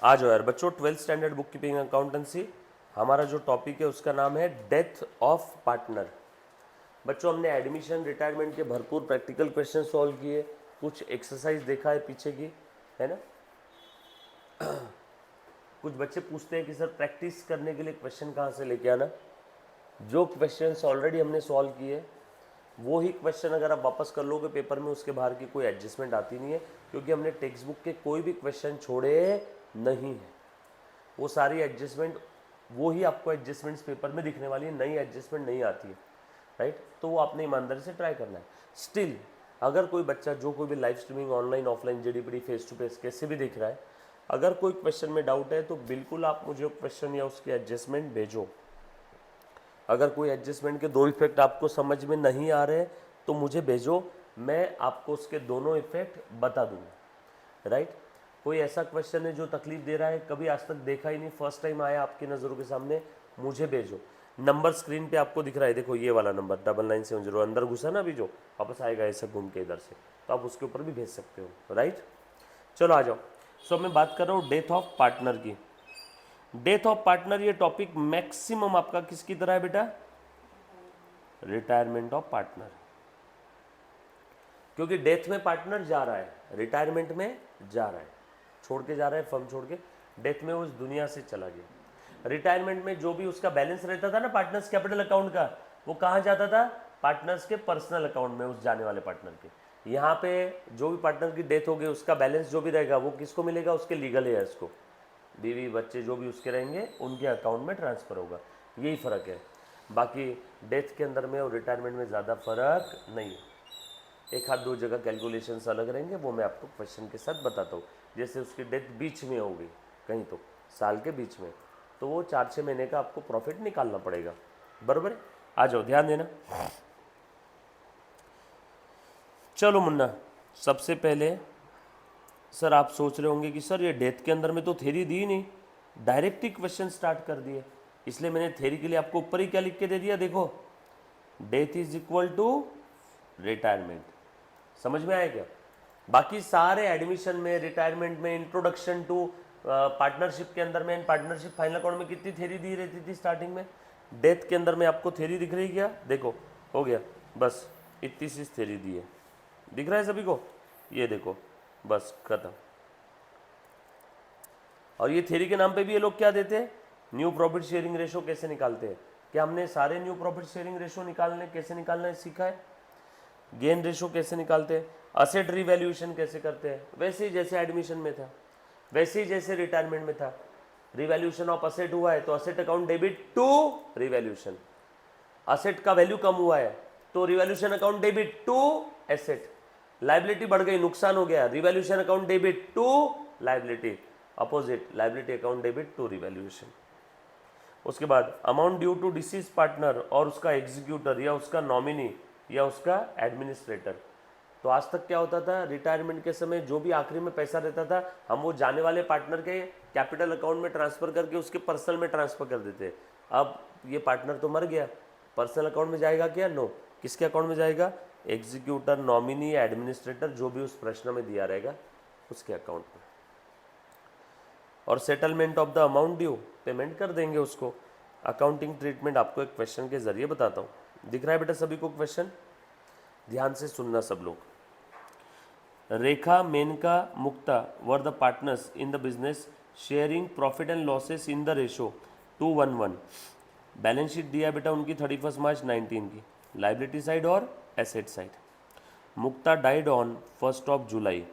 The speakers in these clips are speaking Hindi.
आ जाओ यार बच्चों, 12th standard book keeping accountancy, हमारा जो टॉपिक है उसका नाम है डेथ ऑफ पार्टनर। बच्चों हमने एडमिशन रिटायरमेंट के भरपूर प्रैक्टिकल क्वेश्चन सॉल्व किए, कुछ एक्सरसाइज देखा है पीछे की, है ना। कुछ बच्चे पूछते हैं कि सर प्रैक्टिस करने के लिए क्वेश्चन कहाँ से लेके आना। जो क्वेश्चंस ऑलरेडी हमने सॉल्व किए वो ही क्वेश्चन अगर आप वापस कर लोगे पेपर में, उसके बाहर की कोई एडजस्टमेंट आती नहीं है, क्योंकि हमने टेक्स्ट बुक के कोई भी क्वेश्चन छोड़े नहीं है। वो सारी एडजस्टमेंट, वो ही आपको एडजस्टमेंट्स पेपर में दिखने वाली है, नई एडजस्टमेंट नहीं आती है, राइट। तो वो आपने ईमानदारी से ट्राई करना है। स्टिल अगर कोई बच्चा जो कोई भी लाइव स्ट्रीमिंग ऑनलाइन ऑफलाइन जेडीपीडी फेस टू फेस कैसे भी देख रहा है, अगर कोई क्वेश्चन में डाउट है तो बिल्कुल आप मुझे क्वेश्चन या उसकी एडजस्टमेंट भेजो। अगर कोई एडजस्टमेंट के दो इफेक्ट आपको समझ में नहीं आ रहे तो मुझे भेजो, मैं आपको उसके दोनों इफेक्ट बता दूंगा, राइट। कोई ऐसा क्वेश्चन है जो तकलीफ दे रहा है, कभी आज तक देखा ही नहीं, फर्स्ट टाइम आया आपकी नज़रों के सामने, मुझे भेजो। नंबर स्क्रीन पे आपको दिख रहा है, देखो ये वाला नंबर 9970, अंदर घुसा ना अभी जो, वापस आएगा ऐसा घूम के इधर से, तो आप उसके ऊपर भी भेज सकते हो, राइट। चलो आ जाओ। सो मैं बात कर रहा हूँ डेथ ऑफ पार्टनर की। डेथ ऑफ पार्टनर ये टॉपिक मैक्सिमम आपका किसकी तरह है बेटा, रिटायरमेंट ऑफ पार्टनर। क्योंकि डेथ में पार्टनर जा रहा है, रिटायरमेंट में जा रहा है, छोड़ के जा रहा है फर्म छोड़ के, डेथ में उस दुनिया से चला गया। रिटायरमेंट में जो भी उसका बैलेंस रहता था ना पार्टनर्स कैपिटल अकाउंट का, वो कहाँ जाता था, पार्टनर्स के पर्सनल अकाउंट में, उस जाने वाले पार्टनर के। यहाँ पे जो भी पार्टनर की डेथ हो गई उसका बैलेंस जो भी रहेगा वो किसको मिलेगा, उसके लीगल हेयर्स को, बीवी बच्चे जो भी उसके रहेंगे उनके अकाउंट में ट्रांसफ़र होगा। यही फ़र्क है, बाकी डेथ के अंदर में और रिटायरमेंट में ज़्यादा फर्क नहीं है। एक हाथ दो जगह कैलकुलेशंस अलग रहेंगे, वो मैं आपको क्वेश्चन के साथ बताता हूँ। जैसे उसकी डेथ बीच में हो गई कहीं, तो साल के बीच में, तो वो 4-6 महीने का आपको प्रॉफिट निकालना पड़ेगा, बराबर है। आ जाओ ध्यान देना। चलो मुन्ना, सबसे पहले सर आप सोच रहे होंगे कि सर ये डेथ के अंदर में तो थ्योरी दी नहीं, डायरेक्ट ही क्वेश्चन स्टार्ट कर दिए, इसलिए मैंने थ्योरी के लिए आपको ऊपर ही क्या लिख के दे दिया, देखो death is equal to retirement. समझ में आया क्या। बाकी सारे एडमिशन में, रिटायरमेंट में, इंट्रोडक्शन टू पार्टनरशिप के अंदर में, पार्टनरशिप फाइनल अकाउंट में कितनी थ्योरी दी रहती थी स्टार्टिंग में, डेथ के अंदर में आपको थ्योरी दिख रही क्या, देखो हो गया, बस इतनी सी थ्योरी दी है, दिख रहा है सभी को, ये देखो बस खत्म। और ये थ्योरी के नाम पे भी ये लोग क्या देते हैं, न्यू प्रॉफिट शेयरिंग रेशो कैसे निकालते हैं। क्या हमने सारे न्यू प्रॉफिट शेयरिंग रेशो निकालने कैसे निकालना सीखा है, गेन रेशो कैसे निकालते हैं, असेट रिवैल्यूएशन कैसे करते हैं, वैसे ही जैसे एडमिशन में था, वैसे ही जैसे रिटायरमेंट में था। रिवैल्यूएशन ऑफ असेट हुआ है तो asset account debit to revaluation, asset का वैल्यू कम हुआ है तो revaluation account debit to asset, liability बढ़ गई नुकसान हो गया, revaluation account debit to liability, opposite liability account debit to revaluation. उसके बाद amount due to deceased partner और उसका एग्जीक्यूटर या उसका नॉमिनी या उसका एडमिनिस्ट्रेटर। तो आज तक क्या होता था, रिटायरमेंट के समय जो भी आखिरी में पैसा रहता था हम वो जाने वाले पार्टनर के कैपिटल अकाउंट में ट्रांसफ़र करके उसके पर्सनल में ट्रांसफ़र कर देते। अब ये पार्टनर तो मर गया, पर्सनल अकाउंट में जाएगा क्या, नो, किसके अकाउंट में जाएगा, एग्जीक्यूटर, नॉमिनी, एडमिनिस्ट्रेटर, जो भी उस प्रश्न में दिया रहेगा उसके अकाउंट में। और settlement of the amount due, payment कर देंगे उसको। अकाउंटिंग ट्रीटमेंट आपको एक क्वेश्चन के जरिए बताता हूँ, दिख रहा है बेटा सभी को क्वेश्चन, ध्यान से सुनना सब लोग। Rekha, Menka, Mukta were the partners in the business sharing profit and losses in the ratio 2:1:1। Balance sheet दिया बेटा उनकी 31 मार्च 19 की, लाइबिलिटी साइड और asset side. Mukta died on 1 July.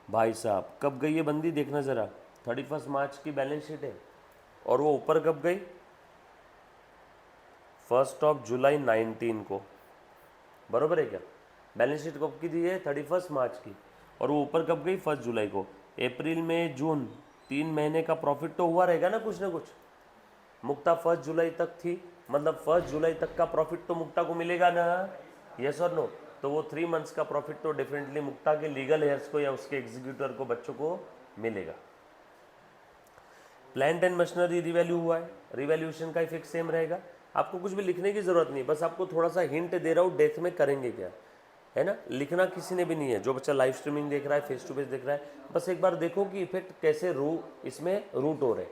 भाई साहब कब गई ये बंदी, देखना ज़रा, 31 मार्च की बैलेंस शीट है और वो ऊपर कब गई, 1 जुलाई 19 को, बरोबर है क्या। बैलेंस शीट कब की दी है, 31 मार्च की, और वो ऊपर कब गई, 1 जुलाई को। अप्रैल में जून 3 महीने का प्रॉफिट तो हुआ रहेगा ना कुछ ना कुछ। मुक्ता 1 जुलाई तक थी, मतलब 1 जुलाई तक का प्रॉफिट तो मुक्ता को मिलेगा ना, यस और नो। तो वो 3 मंथ्स का प्रॉफिट तो डेफिनेटली मुक्ता के लीगल हेयर्स को या उसके एग्जीक्यूटर को, बच्चों को मिलेगा। प्लांट एंड मशीनरी रिवैल्यू हुआ है, रिवैल्यूएशन का इफेक्ट सेम रहेगा। आपको कुछ भी लिखने की जरूरत नहीं, बस आपको थोड़ा सा हिंट दे रहा हूँ डेथ में करेंगे क्या। है ना, लिखना किसी ने भी नहीं है। जो बच्चा लाइव स्ट्रीमिंग देख रहा है, फेस टू फेस देख रहा है, बस एक बार देखो कि इफेक्ट कैसे इसमें रूट हो रहे,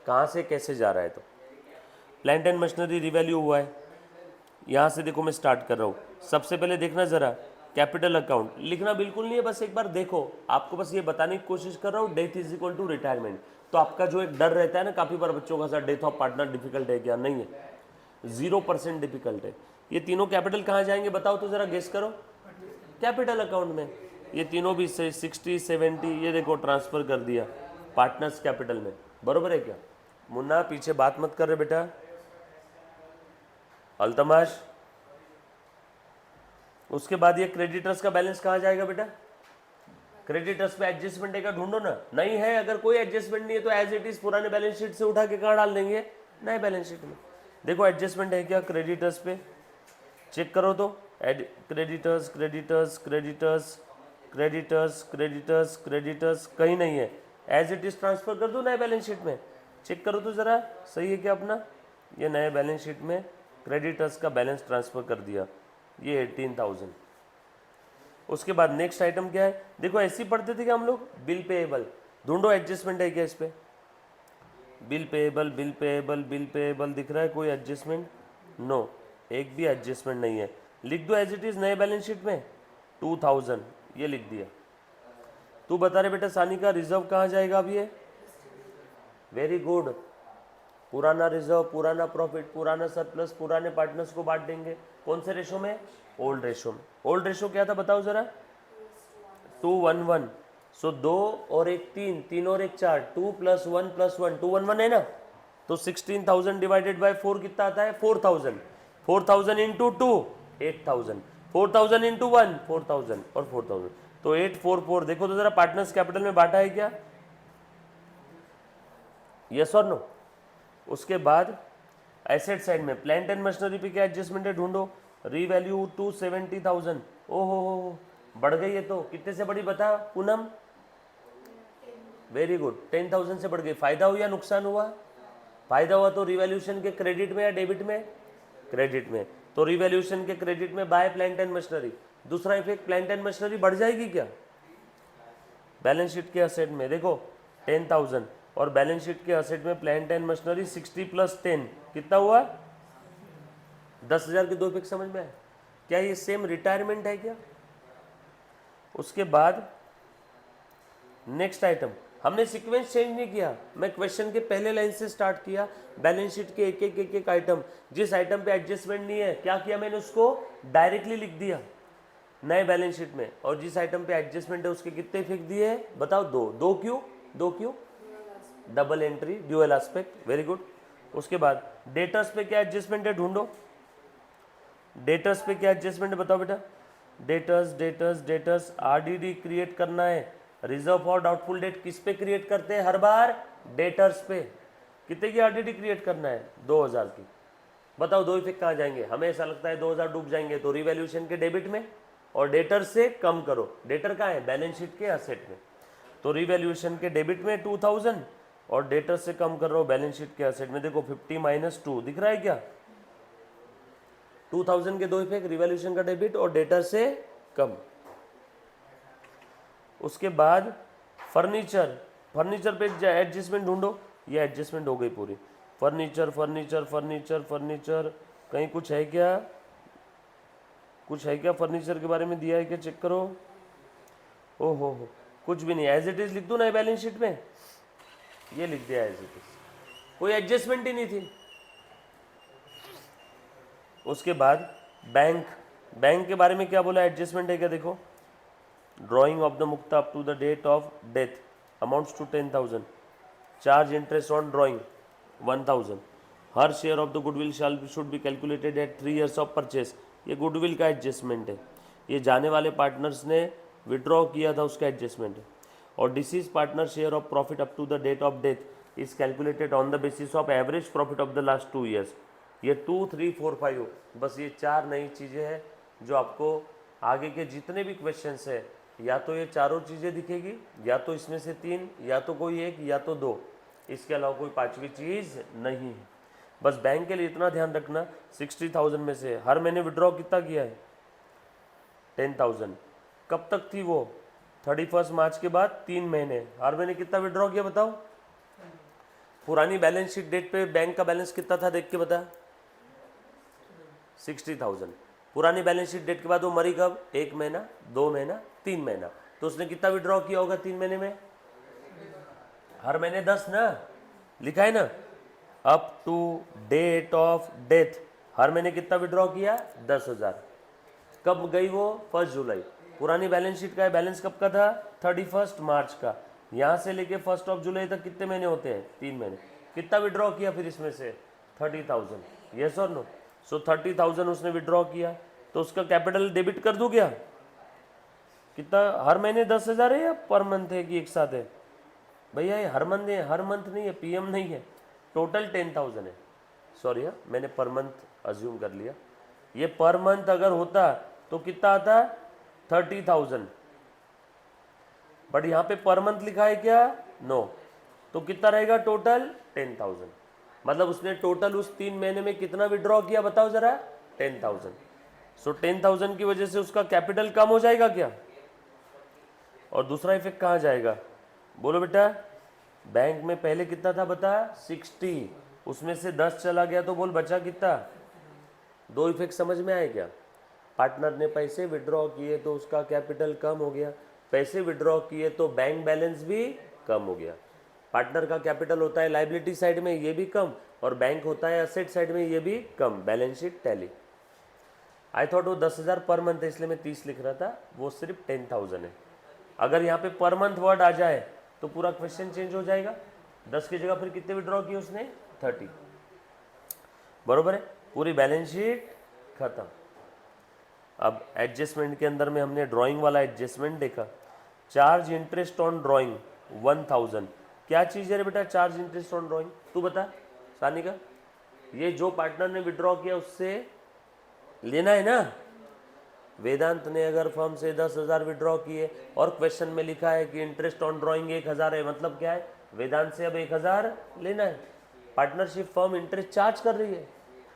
कहाँ से कैसे जा रहा है। तो प्लांट एंड मशीनरी रिवैल्यू हुआ है, यहाँ से देखो मैं स्टार्ट कर रहा हूँ। सबसे पहले देखना ज़रा कैपिटल अकाउंट, लिखना बिल्कुल नहीं है, बस एक बार देखो। आपको बस ये बताने की कोशिश कर रहा हूँ, death is equal to retirement. तो आपका जो एक डर रहता है ना काफ़ी बार बच्चों का, sir death of partner difficult है क्या? नहीं है, 0% डिफिकल्ट है। ये तीनों कैपिटल कहाँ जाएंगे बताओ तो ज़रा गेस करो। कैपिटल अकाउंट में। ये तीनों भी 60 70 ये देखो ट्रांसफ़र कर दिया पार्टनर्स कैपिटल में, बरोबर है क्या? मुन्ना पीछे बात मत कर रहे बेटा। अल्तमाश, उसके बाद ये क्रेडिटर्स का बैलेंस कहाँ जाएगा बेटा? क्रेडिटर्स पे एडजस्टमेंट है क्या? ढूंढो ना। नहीं है, अगर कोई एडजस्टमेंट नहीं है तो एज इट इज पुराने बैलेंस शीट से उठा के कहाँ डाल देंगे? नए बैलेंस शीट में। देखो एडजस्टमेंट है क्या क्रेडिटर्स पे? चेक करो तो। Creditors creditors creditors creditors creditors creditors कहीं नहीं है। एज इट इज ट्रांसफर कर दो नए बैलेंस शीट में। चेक करो तो ज़रा, सही है क्या अपना? ये नए बैलेंस शीट में क्रेडिटर्स का बैलेंस ट्रांसफ़र कर दिया, ये 18,000। उसके बाद नेक्स्ट आइटम क्या है? देखो ऐसे ही पढ़ते थे कि हम लोग, बिल पेएबल। ढूंढो एडजस्टमेंट है क्या इस पे? Bill payable bill payable bill payable दिख रहा है कोई एडजस्टमेंट? नो, एक भी एडजस्टमेंट नहीं है। लिख दो एज इट इज नए बैलेंस शीट में 2000, ये लिख दिया। तू बता रहे बेटा सानी का रिजर्व कहाँ जाएगा अब? ये वेरी गुड, पुराना रिजर्व, पुराना प्रॉफिट, पुराना सरप्लस पुराने पार्टनर्स को बांट देंगे। कौन से रेशो में? ओल्ड रेशो में। ओल्ड रेशो क्या था बताओ जरा? 2:1:1। सो 2 और 1 3, 3 और 1 4, 2 + 1 + 1 2:1:1 है ना। तो 16,000 डिवाइडेड बाय 4 कितना आता है? 4,000। 4,000 इंटू 2 8,000, 4,000 इंटू 1 4,000 और 4,000, तो 844। देखो तो जरा पार्टनर्स कैपिटल में बांटा है क्या? यस और नो? उसके बाद एसेट साइड में प्लांट एंड मशीनरी पे क्या एडजस्टमेंट है ढूंढो। Revalue to 70,000। ओहो, बढ़ गई है। तो कितने से बढ़ी बता पूनम? वेरी गुड, 10,000 से बढ़ गई। फायदा हुआ या नुकसान हुआ? फायदा हुआ। तो रिवैल्यूएशन के क्रेडिट में या डेबिट में? क्रेडिट में। तो रिवैल्यूएशन के क्रेडिट में बाय प्लांट एंड मशीनरी। दूसरा इफेक्ट, प्लांट एंड मशीनरी बढ़ जाएगी क्या बैलेंस शीट के असेट में? देखो 10,000 और बैलेंस शीट के असेट में प्लांट एंड मशीनरी 60 + 10 कितना हुआ? 10,000 के दो इफेक्ट समझ में आए क्या? ये सेम रिटायरमेंट है क्या? उसके बाद नेक्स्ट आइटम, हमने सीक्वेंस चेंज नहीं किया। मैं क्वेश्चन के पहले लाइन से स्टार्ट किया, बैलेंस शीट के एक आइटम, जिस आइटम पे एडजस्टमेंट नहीं है क्या किया मैंने? उसको डायरेक्टली लिख दिया नए बैलेंस शीट में। और जिस आइटम पे एडजस्टमेंट है उसके कितने इफेक्ट दिए बताओ? दो क्यों? Double entry, dual aspect, very good. उसके बाद डेटर्स पे क्या एडजस्टमेंट है ढूंढो। डेटर्स पे क्या एडजस्टमेंट है बताओ बेटा? डेटर्स आरडीडी क्रिएट करना है। रिजर्व फॉर डाउटफुल डेट किस पे क्रिएट करते हैं हर बार? डेटर्स पे। कितने की आरडीडी क्रिएट करना है? 2,000 की। बताओ दो इफेक्ट कहाँ जाएंगे? हमें ऐसा लगता है 2,000 डूब जाएंगे, तो रिवैल्यूएशन के डेबिट में और डेटर से कम करो। डेटर कहाँ है? बैलेंस शीट के असेट में। तो रिवैल्यूएशन के डेबिट में 2,000 और डेटर से कम कर रहा हूँ बैलेंस शीट के असेट में। देखो 50 - 2 दिख रहा है क्या? 2,000 के दो इफेक्ट, रिवैल्यूएशन का डेबिट और डेटर से कम। उसके बाद फर्नीचर पे एडजस्टमेंट ढूंढो। ये एडजस्टमेंट हो गई पूरी। फर्नीचर कहीं कुछ है क्या? फर्नीचर के बारे में दिया है क्या? चेक करो। ओहो हो, कुछ भी नहीं। एज इट इज लिख दो ना बैलेंस शीट में, ये लिख दिया एज इट इज, कोई एडजस्टमेंट ही नहीं थी। उसके बाद बैंक के बारे में क्या बोला? एडजस्टमेंट है क्या? देखो, drawing of the Mukta up to the date of death amounts to 10,000। Charge interest on drawing 1,000। Her share of the goodwill should be calculated at 3 years of purchase. ये गुडविल का एडजस्टमेंट है। ये जाने वाले पार्टनर्स ने विड्रॉ किया था उसका एडजस्टमेंट है। और deceased partner share of profit up to the date of death is calculated on the basis of average profit of the last 2 years। ये 2, 3, 4, 5 बस ये 4 नई चीज़ें हैं जो आपको आगे के जितने भी क्वेश्चंस है या तो ये चारों चीज़ें दिखेगी, या तो इसमें से 3, या तो कोई एक, या तो 2, इसके अलावा कोई पांचवी चीज़ नहीं है। बस बैंक के लिए इतना ध्यान रखना, 60,000 में से हर महीने विड्रॉ कितना किया है? 10,000। कब तक थी वो? 31 मार्च के बाद 3 महीने। हर महीने कितना विड्रॉ किया बताओ? पुरानी बैलेंस शीट डेट पे बैंक का बैलेंस कितना था देख के बता। 60,000। पुरानी बैलेंस शीट डेट के बाद वो मरी कब? 1 महीना, 2 महीना, 3 महीना। तो उसने कितना विड्रॉ किया होगा 3 महीने में? हर महीने 10 ना, लिखा है ना, up to date of death हर महीने कितना विड्रॉ किया? 10,000। कब गई वो? 1 जुलाई। पुरानी बैलेंस शीट का बैलेंस कब का था? 31 मार्च का। यहाँ से लेके 1 जुलाई तक कितने महीने होते हैं? 3 महीने। कितना विड्रॉ किया फिर इसमें से? 30,000। यस और नो? सो 30,000 उसने विड्रॉ किया, तो उसका कैपिटल डेबिट कर दूं क्या? कितना? हर महीने 10,000 है या पर मंथ है कि एक साथ है? भैया ये हर मंथ है, हर मंथ नहीं है, पीएम नहीं है। टोटल 10,000 है। सॉरी हाँ, मैंने पर मंथ अज्यूम कर लिया। ये पर मंथ अगर होता तो कितना आता? 30,000। बट यहाँ पे पर मंथ लिखा है क्या? नो। तो कितना रहेगा टोटल? 10,000। मतलब उसने टोटल उस 3 महीने में कितना विड्रॉ किया बताओ जरा? 10,000। सो 10,000 की वजह से उसका कैपिटल कम हो जाएगा क्या? और दूसरा इफेक्ट कहाँ जाएगा बोलो बेटा? बैंक में पहले कितना था बता? 60। उसमें से 10 चला गया तो बोल बचा कितना? 2 इफेक्ट समझ में आए क्या? पार्टनर ने पैसे विड्रॉ किए तो उसका कैपिटल कम हो गया, पैसे विड्रॉ किए तो बैंक बैलेंस भी कम हो गया। पार्टनर का कैपिटल होता है लाइबिलिटी साइड में, ये भी कम, और बैंक होता है असेट साइड में, ये भी कम। Balance sheet tally. I thought वो 10,000 पर मंथ है इसलिए मैं 30 लिख रहा था, वो सिर्फ 10,000 है। अगर यहाँ पे पर मंथ वर्ड आ जाए तो पूरा क्वेश्चन चेंज हो जाएगा। 10 की जगह फिर कितने विड्रॉ किए उसने? 30। बरोबर है? पूरी बैलेंस शीट खत्म। अब एडजस्टमेंट के अंदर में हमने ड्राइंग वाला एडजस्टमेंट देखा। Charge interest on drawing 1,000। क्या चीज़ है रे बेटा चार्ज इंटरेस्ट ऑन ड्राइंग? तू बता सानिका। ये जो पार्टनर ने विड्रॉ किया उससे लेना है ना। वेदांत ने अगर फर्म से 10,000 विड्रॉ किए और क्वेश्चन में लिखा है कि इंटरेस्ट ऑन ड्राइंग 1,000 है, मतलब क्या है? वेदांत से अब 1,000 लेना है। पार्टनरशिप फर्म इंटरेस्ट चार्ज कर रही है,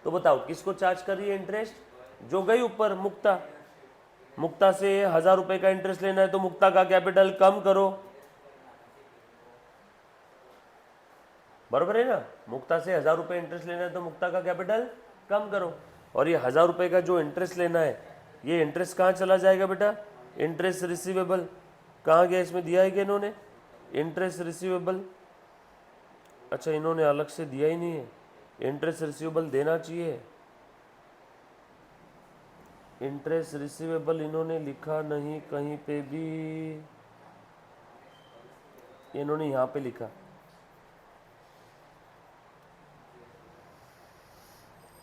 तो बताओ किसको चार्ज कर रही है इंटरेस्ट? जो गई ऊपर मुक्ता। मुक्ता से 1,000 रुपए का इंटरेस्ट लेना है तो मुक्ता का कैपिटल कम करो। बरोबर है ना? मुक्ता से 1,000 रुपए इंटरेस्ट लेना है तो मुक्ता का कैपिटल कम करो। और ये 1,000 रुपए का जो इंटरेस्ट लेना है, ये इंटरेस्ट कहाँ चला जाएगा बेटा? Interest receivable. कहाँ गया? इसमें दिया है कि इन्होंने इंटरेस्ट रिसीवेबल? अच्छा इन्होंने अलग से दिया ही नहीं है, इंटरेस्ट रिसीवेबल देना चाहिए। इंटरेस्ट रिसीवेबल इन्होंने लिखा नहीं कहीं पे भी, इन्होंने यहाँ पे लिखा।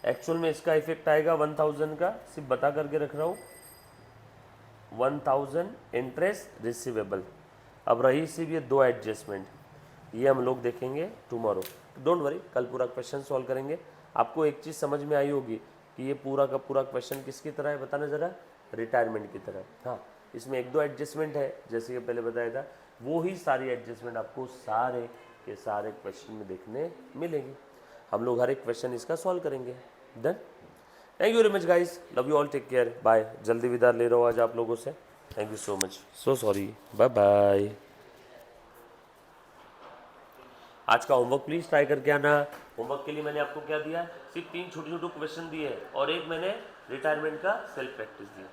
एक्चुअल में इसका इफेक्ट आएगा 1,000 का, सिर्फ बता करके रख रहा हूँ। 1,000 इंटरेस्ट रिसीवेबल। अब रही सिर्फ ये 2 एडजस्टमेंट, ये हम लोग देखेंगे टुमारो। डोंट वरी, कल पूरा क्वेश्चन सॉल्व करेंगे। आपको एक चीज़ समझ में आई होगी कि ये पूरा का पूरा क्वेश्चन किसकी तरह है, बताना ज़रा। रिटायरमेंट की तरह। हाँ, इसमें 1-2 एडजस्टमेंट है जैसे कि पहले बताया था, वो ही सारी एडजस्टमेंट आपको सारे के सारे क्वेश्चन में देखने मिलेंगे। हम लोग हर एक क्वेश्चन इसका सॉल्व करेंगे। Done. Thank you very much guys, love you all, take care, bye. जल्दी विदा ले रहा हूँ आज आप लोगों से। Thank you so much, so sorry, bye bye. आज का होमवर्क प्लीज ट्राई करके आना। होमवर्क के लिए मैंने आपको क्या दिया? सिर्फ 3 छोटे छोटे क्वेश्चन दिए और एक मैंने रिटायरमेंट का सेल्फ प्रैक्टिस दिया।